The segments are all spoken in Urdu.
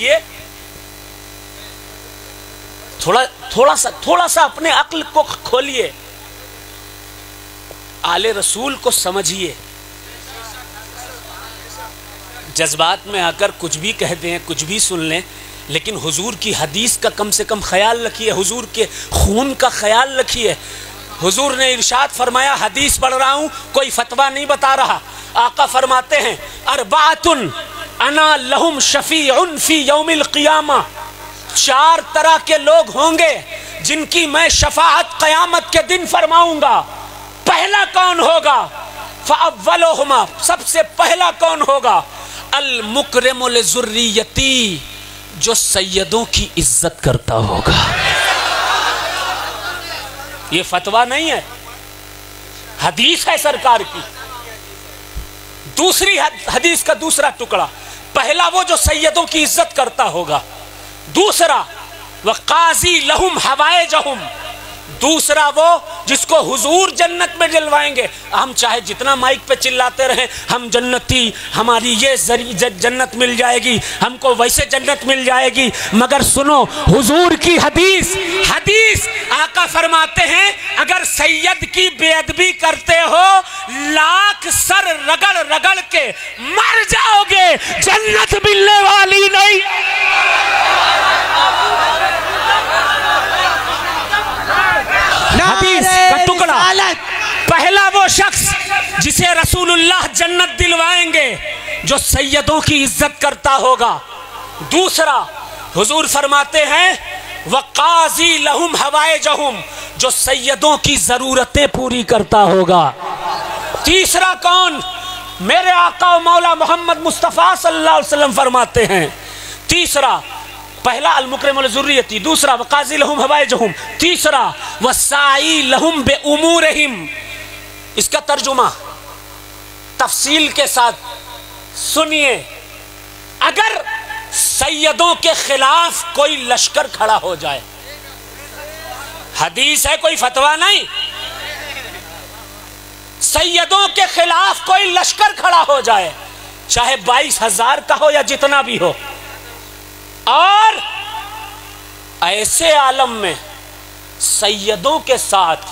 یہ تھوڑا سا اپنے عقل کو کھولیے، آل رسول کو سمجھیے۔ جذبات میں آ کر کچھ بھی کہہ دیں، کچھ بھی سن لیں، لیکن حضور کی حدیث کا کم سے کم خیال رکھیے، حضور کے خون کا خیال رکھیے۔ حضور نے ارشاد فرمایا، حدیث پڑھ رہا ہوں، کوئی فتویٰ نہیں بتا رہا۔ آقا فرماتے ہیں، اربعۃ انا لہم شفیع فی یوم القیامہ، 4 طرح کے لوگ ہوں گے جن کی میں شفاعت قیامت کے دن فرماؤں گا۔ پہلا کون ہوگا؟ فاولہما، سب سے پہلا کون ہوگا؟ المکرم لذریتی، جو سیدوں کی عزت کرتا ہوگا۔ یہ فتویٰ نہیں ہے، حدیث ہے سرکار کی۔ دوسری حدیث کا دوسرا ٹکڑا، پہلا وہ جو سیدوں کی عزت کرتا ہوگا، دوسرا وقاضی لہم حوائجہم، دوسرا وہ جس کو حضور جنت میں جلوائیں گے۔ ہم چاہے جتنا مائک پہ چلاتے رہیں ہم جنتی، ہماری یہ جنت مل جائے گی، ہم کو ویسے جنت مل جائے گی، مگر سنو حضور کی حدیث آقا فرماتے ہیں، اگر سید کی بے ادبی کرتے ہو 1,00,000 سر رگڑ رگڑ کے مر جاؤ گے، جنت ملنے والی نہیں۔ حدیث کا ٹکڑا، پہلا وہ شخص جسے رسول اللہ جنت دلوائیں گے جو سیدوں کی عزت کرتا ہوگا۔ دوسرا حضور فرماتے ہیں وقاضی لہم حوائجہم، جو سیدوں کی ضرورتیں پوری کرتا ہوگا۔ تیسرا کون؟ میرے آقا و مولا محمد مصطفیٰ صلی اللہ علیہ وسلم فرماتے ہیں، تیسرا، پہلا المکرم لذریتی، دوسرا وقاضی لہم حوائجہم، تیسرا وسائی لہم بامورہم۔ اس کا ترجمہ تفصیل کے ساتھ سنیے، اگر سیدوں کے خلاف کوئی لشکر کھڑا ہو جائے، حدیث ہے کوئی فتویٰ نہیں، سیدوں کے خلاف کوئی لشکر کھڑا ہو جائے، چاہے 22,000 کا ہو یا جتنا بھی ہو، اور ایسے عالم میں سیدوں کے ساتھ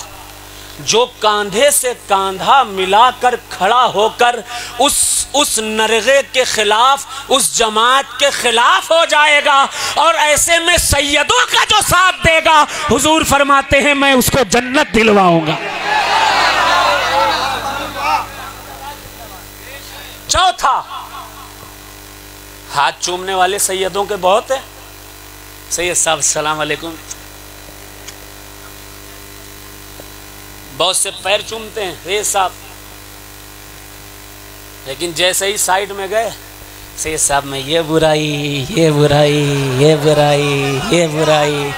جو کاندھے سے کاندھا ملا کر کھڑا ہو کر اس نرغے کے خلاف، اس جماعت کے خلاف ہو جائے گا، اور ایسے میں سیدوں کا جو ساتھ دے گا، حضور فرماتے ہیں میں اس کو جنت دلواؤں گا۔ چوتھا، ہاتھ چومنے والے سیدوں کے بہت ہیں، سید صاحب السلام علیکم، بہت سے پیر چومتے ہیں سید صاحب، لیکن جیسے ہی سائیڈ میں گئے، سید صاحب میں یہ برائی، یہ برائی، یہ برائی، یہ برائی،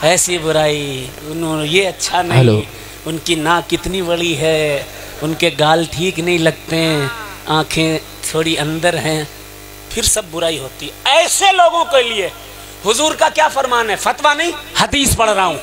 ایسی برائی، انہوں نے یہ اچھا نہیں، ان کی ناک کتنی بڑی ہے، ان کے گال ٹھیک نہیں لگتے ہیں، آنکھیں تھوڑی اندر ہیں، پھر سب برائی ہوتی ہے۔ ایسے لوگوں کے لیے حضور کا کیا فرمان ہے؟ فتویٰ نہیں، حدیث پڑھ رہا ہوں،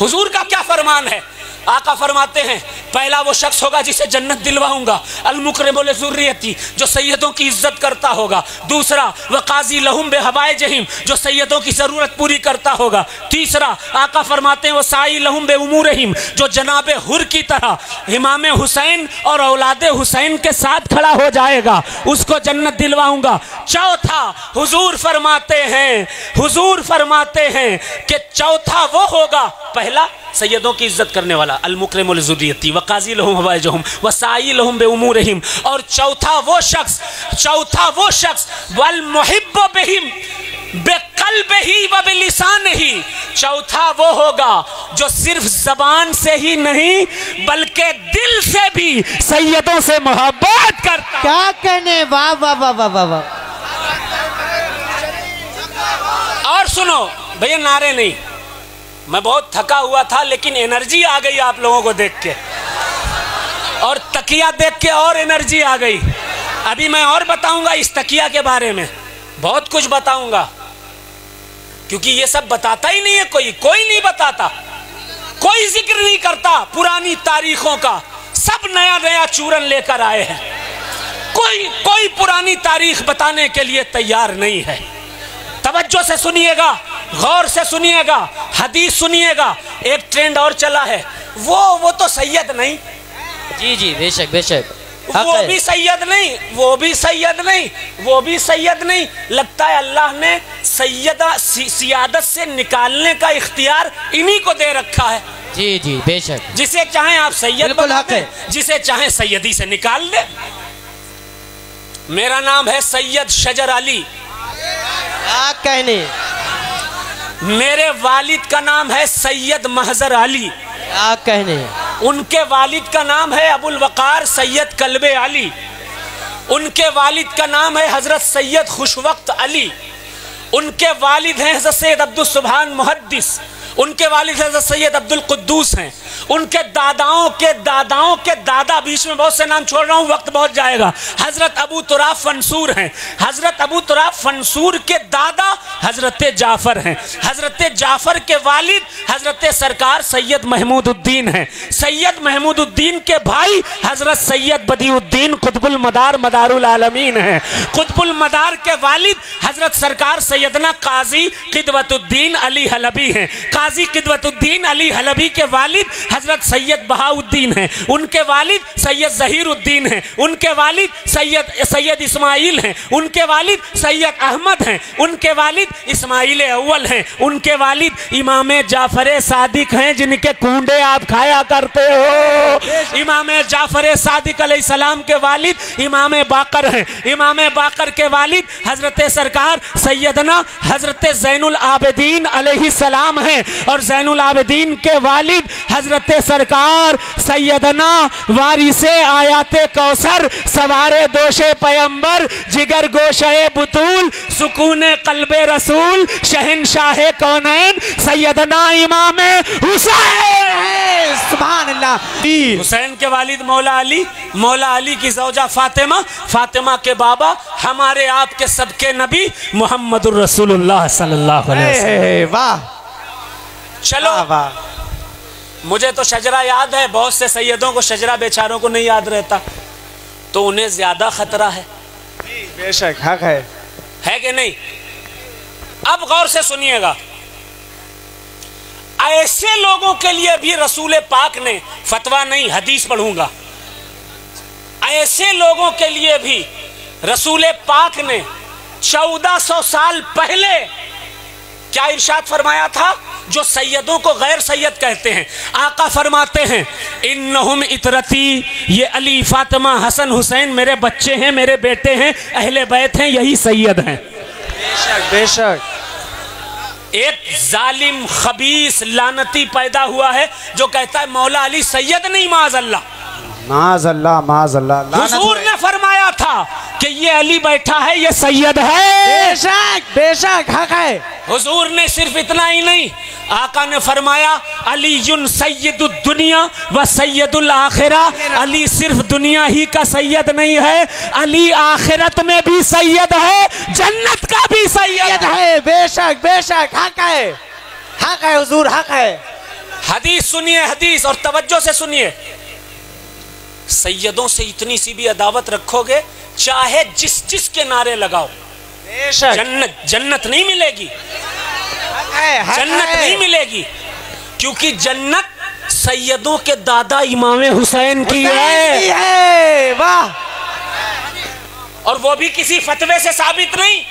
حضور کا کیا فرمان ہے؟ آقا فرماتے ہیں پہلا وہ شخص ہوگا جسے جنت دلواؤں گا، المکرم لذریتی، جو سیدوں کی عزت کرتا ہوگا، دوسرا وقاضی لہم بحوائجہم، جو سیدوں کی ضرورت پوری کرتا ہوگا، تیسرا آقا فرماتے ہیں وسائی لہم بامورہم، جو جناب حر کی طرح امام حسین اور اولاد حسین کے ساتھ کھڑا ہو جائے گا، اس کو جنت دلواؤں گا۔ چوتھا حضور فرماتے ہیں کہ چوتھا وہ ہوگا، پہلا سیدوں کی عزت کرنے والا المکرم لذریتی، وقاضی لہم حوائجہم، وسائی لہم بامورہم، اور چوتھا وہ شخص والمحب بہم بقلبہ و بلسانہ، چوتھا وہ ہوگا جو صرف زبان سے ہی نہیں بلکہ دل سے بھی سیدوں سے محبت کرتا۔ کیا کہنے، واہ واہ واہ واہ واہ واہ۔ اور سنو بھئی نعرے نہیں، میں بہت تھکا ہوا تھا لیکن انرجی آ گئی آپ لوگوں کو دیکھ کے، اور تکیہ دیکھ کے اور انرجی آ گئی۔ ابھی میں اور بتاؤں گا اس تکیہ کے بارے میں، بہت کچھ بتاؤں گا، کیونکہ یہ سب بتاتا ہی نہیں ہے، کوئی نہیں بتاتا، کوئی ذکر نہیں کرتا پرانی تاریخوں کا، سب نیا نیا چورن لے کر آئے ہیں، کوئی پرانی تاریخ بتانے کے لیے تیار نہیں ہے۔ توجہ توجہ سے سنیے گا، غور سے سنیے گا، حدیث سنیے گا. ایک ٹرینڈ اور چلا ہے، وہ تو سید نہیں. جی جی بے شک بے شک. وہ بھی سید نہیں، وہ بھی سید نہیں، وہ بھی سید نہیں. لگتا ہے اللہ نے سیادت سے نکالنے کا اختیار انہی کو دے رکھا ہے. جی جی بے شک. جسے چاہیں آپ سید بنا دیں، جسے چاہیں سیدی سے نکال دیں. میرا نام ہے سید شجر علی. کیا کہنے. میرے والد کا نام ہے سید محضر علی. کیا کہنے. ان کے والد کا نام ہے ابو الوقار سید کلب علی. ان کے والد کا نام ہے حضرت سید خوشوقت علی. ان کے والد ہیں حضرت سید عبدالسبحان محدث. ان کے والد حضرت سید عبدالقدوس ہیں. ان کے داداؤں کے داداؤں کے دادا، بیچ میں بہت سے نام چھوڑ رہا ہوں، وقت بہت جائے گا، حضرت ابو تراب فنسور ہیں. حضرت ابو تراب فنسور کے دادا حضرت جعفر ہیں. حضرت جعفر کے والد حضرت سرکار سید محمود الدین ہیں. سید محمود الدین کے بھائی حضرت سید بدیع الدین قطب المدار مدار العالمین ہیں. قطب المدار کے والد حضرت سرکار سیدنا قاضی قدوت الدین علی حلبی ہیں. قاضی قدوت الدین علی حلبی کے والد حضرت سید بہاء الدین ہیں. ان کے والد سید ظہیر الدین ہیں. ان کے والد سید اسماعیل ہیں. ان کے والد سید احمد ہیں. ان کے والد اسماعیل اول ہیں. ان کے والد امام جعفر صادق ہیں، جن کے کونڈے آپ کھایا کرتے ہو. امام جعفر صادق علیہ السلام کے والد امام باقر ہیں. امام باقر کے والد حضرت سرکار سیدنا حضرت زین العابدین علیہ السلام ہیں. اور زین العابدین کے والد حضرت سرکار سیدنا وارث آیات کوثر سوار دوش پیمبر جگر گوشہ بطول سکون قلب رسول شہنشاہ کونین سیدنا امام حسین. سبحان اللہ. حسین کے والد مولا علی، مولا علی کی زوجہ فاطمہ، فاطمہ کے بابا ہمارے آپ کے سب کے نبی محمد الرسول اللہ صلی اللہ علیہ وسلم. واہ. چلو مجھے تو شجرہ یاد ہے، بہت سے سیدوں کو شجرہ بیچاروں کو نہیں یاد رہتا، تو انہیں زیادہ خطرہ ہے. بے شک حق ہے کہ نہیں؟ اب غور سے سنیے گا، ایسے لوگوں کے لیے بھی رسول پاک نے فتویٰ نہیں، حدیث پڑھوں گا، ایسے لوگوں کے لیے بھی رسول پاک نے 1400 سال پہلے کیا ارشاد فرمایا تھا؟ جو سیدوں کو غیر سید کہتے ہیں، آقا فرماتے ہیں انہم اطرتی، یہ علی فاطمہ حسن حسین میرے بچے ہیں، میرے بیٹے ہیں، اہل بیت ہیں، یہی سید ہیں. بے شک بے شک. ایک ظالم خبیث لعنتی پیدا ہوا ہے جو کہتا ہے مولا علی سید نہیں، معاذ اللہ معاذ اللہ معاذ اللہ. حضور نے فرمایا تھا کہ یہ علی بیٹھا ہے یہ سید ہے. بے شک بے شک حق ہے. حضور نے صرف اتنا ہی نہیں، آقا نے فرمایا علی سید الدنیا و سید الآخرہ. علی صرف دنیا ہی کا سید نہیں ہے، علی آخرت میں بھی سید ہے، جنت کا بھی سید ہے. بے شک بے شک حق ہے. حق ہے حضور حق ہے. حدیث سنیے، حدیث، اور توجہ سے سنیے. سیدوں سے اتنی سی بھی عداوت رکھو گے، چاہے جس کے نعرے لگاؤ، بے شک جنت نہیں ملے گی. جنت نہیں ملے گی، کیونکہ جنت سیدوں کے دادا امام حسین کی ہے. واہ. اور وہ بھی کسی فتوے سے ثابت نہیں،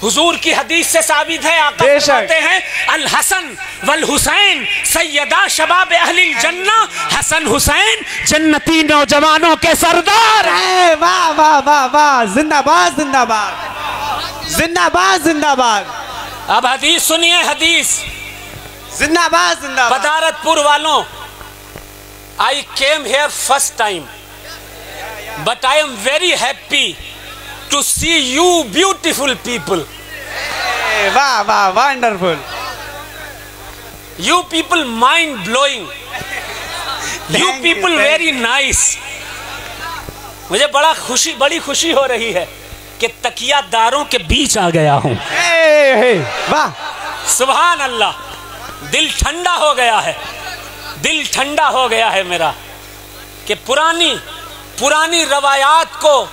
حضور کی حدیث سے ثابت ہے. آقا فرماتے ہیں الحسن والحسین سیدہ شباب اہل الجنہ. حسن حسین جنتی نوجوانوں کے سردار ہیں. واہ واہ واہ واہ. زندہ باد زندہ باد زندہ باد زندہ باد. اب حدیث سنیے، حدیث. زندہ باد زندہ باد. بدارت پور والوں، I came here first time but I am very happy to see you beautiful people. واہ واہ wonderful. You people mind blowing. You people very nice. مجھے بڑی خوشی ہو رہی ہے کہ تکیہ داروں کے بیچ آ گیا ہوں. واہ سبحان اللہ. دل ٹھنڈا ہو گیا ہے، دل ٹھنڈا ہو گیا ہے میرا، کہ پرانی روایات کو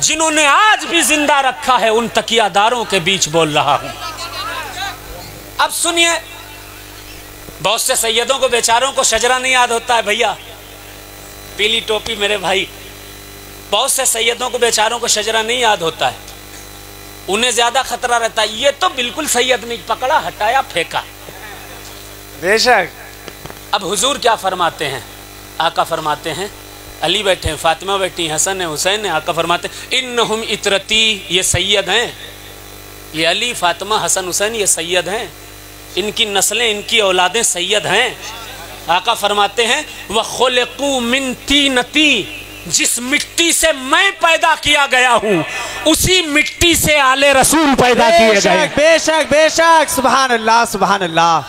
جنہوں نے آج بھی زندہ رکھا ہے ان تکیہ داروں کے بیچ بول رہا ہوں۔ اب سنیے، بہت سے سیدوں کو بیچاروں کو شجرہ نہیں یاد ہوتا ہے بھیا، پیلی ٹوپی میرے بھائی، بہت سے سیدوں کو بیچاروں کو شجرہ نہیں یاد ہوتا ہے، انہیں زیادہ خطرہ رہتا ہے۔ یہ تو بالکل سید نہیں، پکڑا ہٹایا پھینکا۔ بے شک۔ اب حضور کیا فرماتے ہیں؟ آقا فرماتے ہیں، علی بیٹھے ہیں، فاطمہ بیٹھی ہیں، حسن ہیں، حسین ہیں، آقا فرماتے ہیں انہم اطرتی، یہ سید ہیں، یہ علی فاطمہ حسن حسین یہ سید ہیں، ان کی نسلیں ان کی اولادیں سید ہیں۔ آقا فرماتے ہیں وَخُلِقُوا مِن طِينَتِي، جس مٹی سے میں پیدا کیا گیا ہوں اسی مٹی سے آل رسول پیدا کیے گئے۔ بے شک بے شک، سبحان اللہ سبحان اللہ۔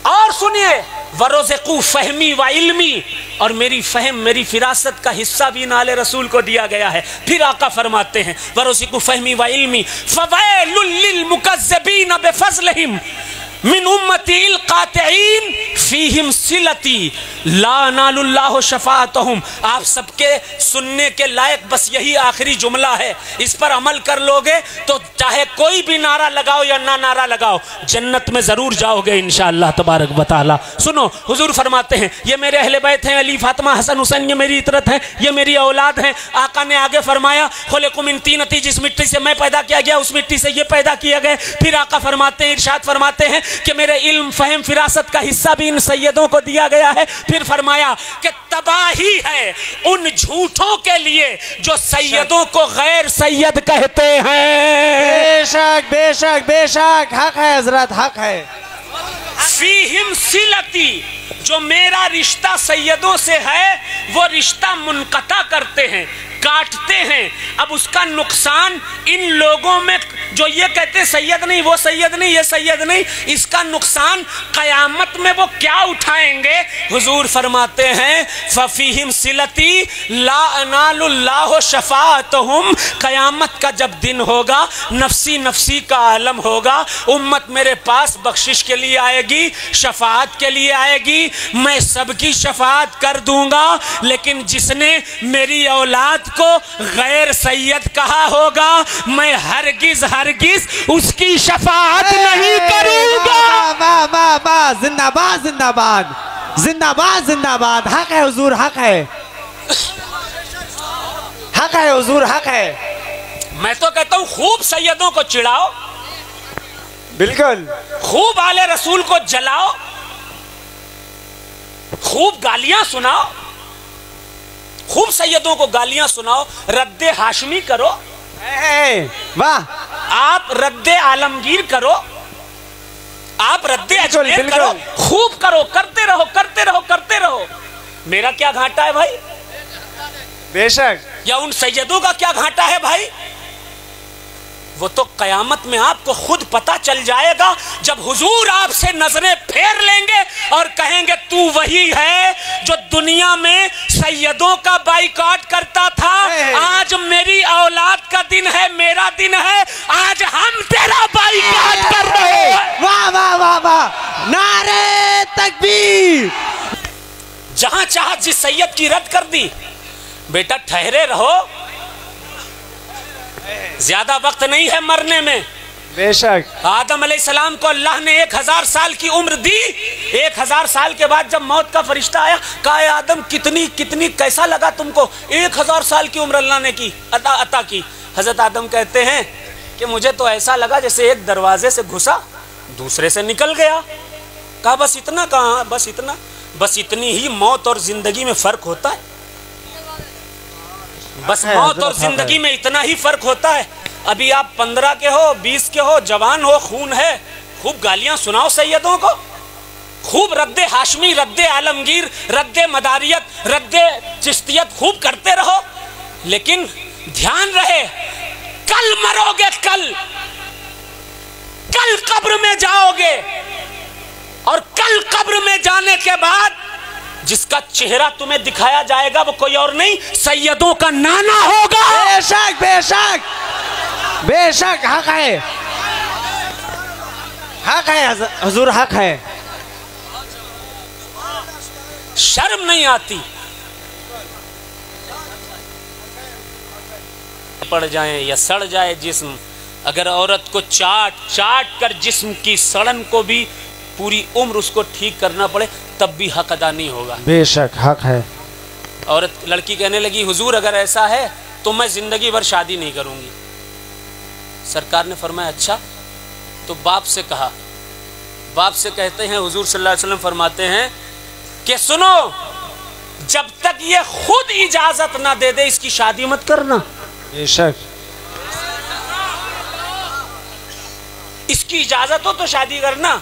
اور سنیے وَرُزِقُوا فَهْمِي وَعِلْمِي، اور میری فہم میری فراست کا حصہ بھی نال رسول کو دیا گیا ہے۔ پھر آقا فرماتے ہیں وَرُزِقُوا فَهْمِي وَعِلْمِي فَوَيْلٌ لِّلْمُكَذِّبِينَ بِفَضْلِهِمْ من امتی القاطعین فیہم صلتی لا نال اللہ شفاعتہم۔ آپ سب کے سننے کے لائق بس یہی آخری جملہ ہے، اس پر عمل کر لوگے تو چاہے کوئی بھی نعرہ لگاؤ یا نہ نعرہ لگاؤ جنت میں ضرور جاؤ گے انشاءاللہ تبارک و تعالی۔ سنو حضور فرماتے ہیں یہ میرے اہل بیت ہیں، علی فاطمہ حسن حسین، یہ میری اطرت ہے، یہ میری اولاد ہیں۔ آقا نے آگے فرمایا خلقوا من طینتی، جس مٹی سے میں پیدا کیا گیا اس مٹی سے یہ پیدا کیا گئے۔ پھر آقا فرماتے ہیں، ارشاد فرماتے ہیں کہ میرے علم فہم فراست کا حصہ بھی ان سیدوں کو دیا گیا ہے۔ پھر فرمایا کہ تباہی ہے ان جھوٹوں کے لیے جو سیدوں کو غیر سید کہتے ہیں۔ بے شک بے شک بے شک، حق ہے حضرت، حق ہے۔ فیہم صلتی، جو میرا رشتہ سیدوں سے ہے وہ رشتہ منقطع کرتے ہیں، کاٹتے ہیں۔ اب اس کا نقصان ان لوگوں میں جو یہ کہتے ہیں سید نہیں، وہ سید نہیں، یہ سید نہیں، اس کا نقصان قیامت میں وہ کیا اٹھائیں گے؟ حضور فرماتے ہیں فَفِيهِمْ صِلَتِي لَا أَنَالُ اللَّهُ شَفَاعَتُهُمْ، قیامت کا جب دن ہوگا نفسی نفسی کا عالم ہوگا، امت میرے پاس بخشش کے لیے آئے گی، شفاعت کے لیے آئے گی، میں سب کی شفاعت کر دوں گا، لیکن جس نے میری اولاد کو غیر سید کہا ہوگا میں ہرگز ہرگز اس کی شفاعت نہیں کروں گا۔ زندہ باد زندہ باد زندہ باد زندہ باد، حق ہے حضور، حق ہے، حق ہے حضور، حق ہے۔ میں تو کہتا ہوں خوب سیدوں کو چڑھاؤ، بالکل، خوب آل رسول کو جلاؤ، خوب گالیاں سناؤ، خوب سیدوں کو گالیاں سناؤ، رد ہاشمی کرو، واہ، آپ رد عالمگیر کرو، آپ رد اجمیر کرو، خوب کرو، کرتے رہو کرتے رہو کرتے رہو۔ میرا کیا گھاٹا ہے بھائی؟ بے شک۔ یا ان سیدوں کا کیا گھاٹا ہے بھائی؟ وہ تو قیامت میں آپ کو خود پتہ چل جائے گا جب حضور آپ سے نظریں پھیر لیں گے اور کہیں گے تو وہی ہے جو دنیا میں سیدوں کا بائیکاٹ کرتا تھا، آج میری اولاد کا دن ہے، میرا دن ہے، آج ہم تیرا بائیکاٹ کر رہے ہیں۔ واہ واہ واہ واہ، نعرہ تکبیر۔ جہاں چاہت جس سید کی رد کر دی، بیٹا ٹھہرے رہو، زیادہ وقت نہیں ہے مرنے میں۔ بے شک۔ آدم علیہ السلام کو اللہ نے 1000 سال کی عمر دی، 1000 سال کے بعد جب موت کا فرشتہ آیا کہا اے آدم کتنی کیسا لگا تم کو؟ 1000 سال کی عمر اللہ نے کی عطا کی۔ حضرت آدم کہتے ہیں کہ مجھے تو ایسا لگا جیسے ایک دروازے سے گھسا دوسرے سے نکل گیا۔ کہا بس اتنا؟ کہاں بس اتنا؟ بس اتنی ہی موت اور زندگی میں فرق ہوتا ہے، بس موت اور زندگی میں اتنا ہی فرق ہوتا ہے۔ ابھی آپ 15 کے ہو، 20 کے ہو، جوان ہو، خون ہے، خوب گالیاں سناؤ سیدوں کو، خوب رد ہاشمی، رد عالمگیر، رد مداریت، رد چشتیت خوب کرتے رہو، لیکن دھیان رہے کل مرو گے، کل قبر میں جاؤ گے، اور کل قبر میں جانے کے بعد جس کا چہرہ تمہیں دکھایا جائے گا وہ کوئی اور نہیں سیدوں کا نانا ہوگا۔ بے شک بے شک بے شک، حق ہے، حق ہے حضور، حق ہے۔ شرم نہیں آتی؟ پڑ جائیں یا سڑ جائے جسم، اگر عورت کو چاٹ چاٹ کر جسم کی سڑن کو بھی پوری عمر اس کو ٹھیک کرنا پڑے تب بھی حق ادا نہیں ہوگا۔ بے شک حق ہے۔ عورت لڑکی کہنے لگی حضور اگر ایسا ہے تو میں زندگی بھر شادی نہیں کروں گی۔ سرکار نے فرمایا اچھا، تو باپ سے کہا، باپ سے کہتے ہیں حضور صلی اللہ علیہ وسلم فرماتے ہیں کہ سنو، جب تک یہ خود اجازت نہ دے دے اس کی شادی مت کرنا۔ بے شک۔ اس کی اجازت ہو تو شادی کرنا۔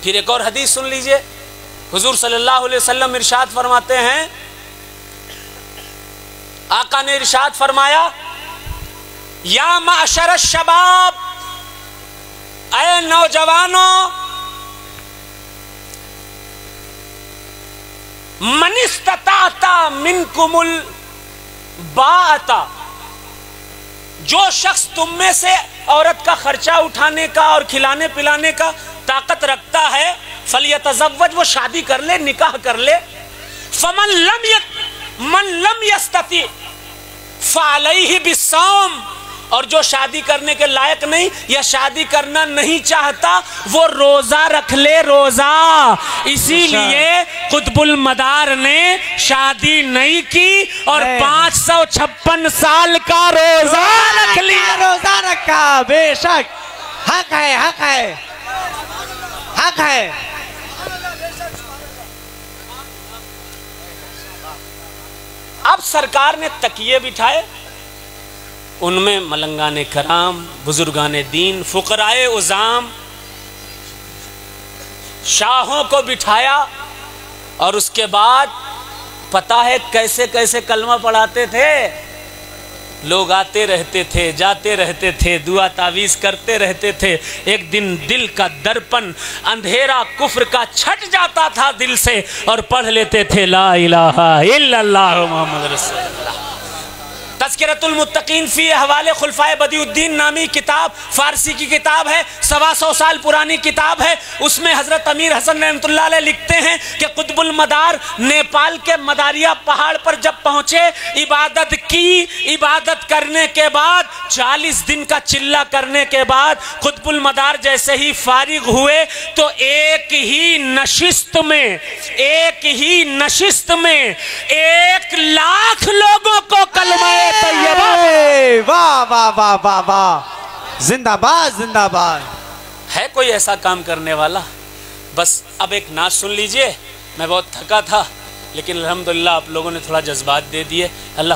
پھر ایک اور حدیث سن لیجئے، حضور صلی اللہ علیہ وسلم ارشاد فرماتے ہیں، آقا نے ارشاد فرمایا یا معشر الشباب، اے نوجوانوں، من استطاعت منکم الباءۃ، جو شخص تم میں سے عورت کا خرچہ اٹھانے کا اور کھلانے پلانے کا طاقت رکھتا ہے فلیتزوج، وہ شادی کر لے، نکاح کر لے۔ من لم یستطع فعلیہ بالصوم، اور جو شادی کرنے کے لائق نہیں یا شادی کرنا نہیں چاہتا وہ روزہ رکھ لے، روزہ۔ اسی لیے قطب المدار نے شادی نہیں کی اور 556 سال کا روزہ رکھ لیا، روزہ رکھا۔ بے شک حق ہے، حق ہے، حق ہے۔ اب سرکار نے تکیے بٹھائے، ان میں ملنگان کرام، بزرگان دین، فقرائے عظام، شاہوں کو بٹھایا، اور اس کے بعد پتہ ہے کیسے کیسے کلمہ پڑھاتے تھے۔ لوگ آتے رہتے تھے، جاتے رہتے تھے، دعا تعویذ کرتے رہتے تھے۔ ایک دن دل کا درپن، اندھیرا کفر کا چھٹ جاتا تھا دل سے، اور پڑھ لیتے تھے لا الہ الا اللہ محمد رسول اللہ۔ تذکرۃ المتقین فی احوال خلفائے بدیع الدین نامی کتاب، فارسی کی کتاب ہے، 125 سال پرانی کتاب ہے۔ اس میں حضرت امیر حسن رحمۃ اللہ علیہ لکھتے ہیں کہ قطب المدار نیپال کے مداریہ پہاڑ پر جب پہنچے، عبادت کی، عبادت کرنے کے بعد 40 دن کا چلہ کرنے کے بعد قطب المدار جیسے ہی فارغ ہوئے تو ایک ہی نشست میں 1,00,000 لوگوں کو کلمہ طیبہ۔ واہ واہ واہ واہ واہ، زندہ باد، زندہ باد۔ ہے کوئی ایسا کام کرنے والا؟ بس اب ایک نعت سن لیجئے، میں بہت تھکا تھا لیکن الحمدللہ آپ لوگوں نے تھوڑا جذبات دے دیے۔ اللہ